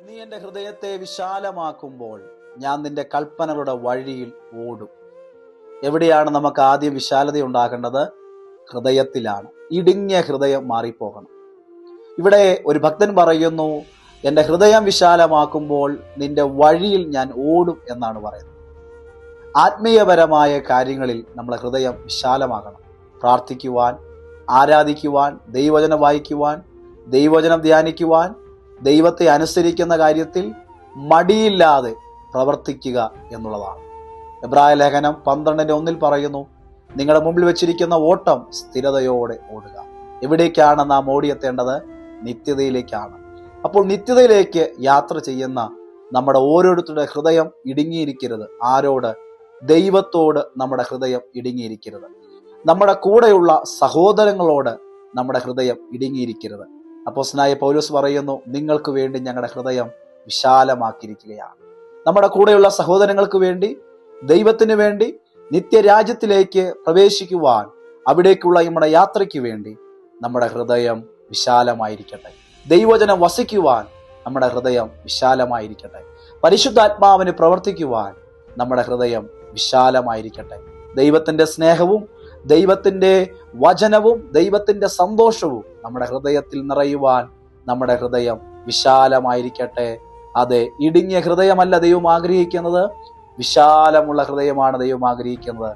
നീ എൻ്റെ ഹൃദയത്തെ വിശാലമാക്കുമ്പോൾ ഞാൻ നിന്റെ കൽപ്പനകളുടെ വഴിയിൽ ഓടും. എവിടെയാണ് നമുക്ക് ആദ്യം വിശാലത ഉണ്ടാകേണ്ടത്? ഹൃദയത്തിലാണ്. ഇടുങ്ങിയ ഹൃദയം മാറിപ്പോകണം. ഇവിടെ ഒരു ഭക്തൻ പറയുന്നു, എൻ്റെ ഹൃദയം വിശാലമാക്കുമ്പോൾ നിന്റെ വഴിയിൽ ഞാൻ ഓടും എന്നാണ് പറയുന്നത്. ആത്മീയപരമായ കാര്യങ്ങളിൽ നമ്മുടെ ഹൃദയം വിശാലമാകണം. പ്രാർത്ഥിക്കുവാൻ, ആരാധിക്കുവാൻ, ദൈവവചനം വായിക്കുവാൻ, ദൈവവചനം ധ്യാനിക്കുവാൻ, ദൈവത്തെ അനുസരിക്കുന്ന കാര്യത്തിൽ മടിയില്ലാതെ പ്രവർത്തിക്കുക എന്നുള്ളതാണ്. എബ്രായ ലേഖനം 12:1 പറയുന്നു, നിങ്ങളുടെ മുമ്പിൽ വെച്ചിരിക്കുന്ന ഓട്ടം സ്ഥിരതയോടെ ഓടുക. എവിടേക്കാണ് നാം ഓടിയെത്തേണ്ടത്? നിത്യതയിലേക്കാണ്. അപ്പോൾ നിത്യതയിലേക്ക് യാത്ര ചെയ്യുന്ന നമ്മുടെ ഓരോരുത്തരുടെ ഹൃദയം ഇടുങ്ങിയിരിക്കരുത്. ആരോട്? ദൈവത്തോട് നമ്മുടെ ഹൃദയം ഇടുങ്ങിയിരിക്കരുത്. നമ്മുടെ കൂടെയുള്ള സഹോദരങ്ങളോട് നമ്മുടെ ഹൃദയം ഇടുങ്ങിയിരിക്കരുത്. അപ്പോസ്തലനായ പൗലോസ് പറയുന്നു, നിങ്ങൾക്ക് വേണ്ടി ഞങ്ങളുടെ ഹൃദയം വിശാലമാക്കിയിരിക്കുകയാണ്. നമ്മുടെ കൂടെയുള്ള സഹോദരങ്ങൾക്ക് വേണ്ടി, ദൈവത്തിന് വേണ്ടി, നിത്യരാജ്യത്തിലേക്ക് പ്രവേശിക്കുവാൻ, അവിടേക്കുള്ള നമ്മുടെ യാത്രയ്ക്ക് വേണ്ടി നമ്മുടെ ഹൃദയം വിശാലമായിരിക്കട്ടെ. ദൈവവചനം വസിക്കുവാൻ നമ്മുടെ ഹൃദയം വിശാലമായിരിക്കട്ടെ. പരിശുദ്ധാത്മാവിന് പ്രവർത്തിക്കുവാൻ നമ്മുടെ ഹൃദയം വിശാലമായിരിക്കട്ടെ. ദൈവത്തിന്റെ സ്നേഹവും ദൈവത്തിന്റെ വചനവും ദൈവത്തിന്റെ സന്തോഷവും നമ്മുടെ ഹൃദയത്തിൽ നിറയുവാൻ നമ്മുടെ ഹൃദയം വിശാലമായിരിക്കട്ടെ. അതെ, ഇടുങ്ങിയ ഹൃദയമല്ല ദൈവം ആഗ്രഹിക്കുന്നത്, വിശാലമുള്ള ഹൃദയമാണ് ദൈവം ആഗ്രഹിക്കുന്നത്.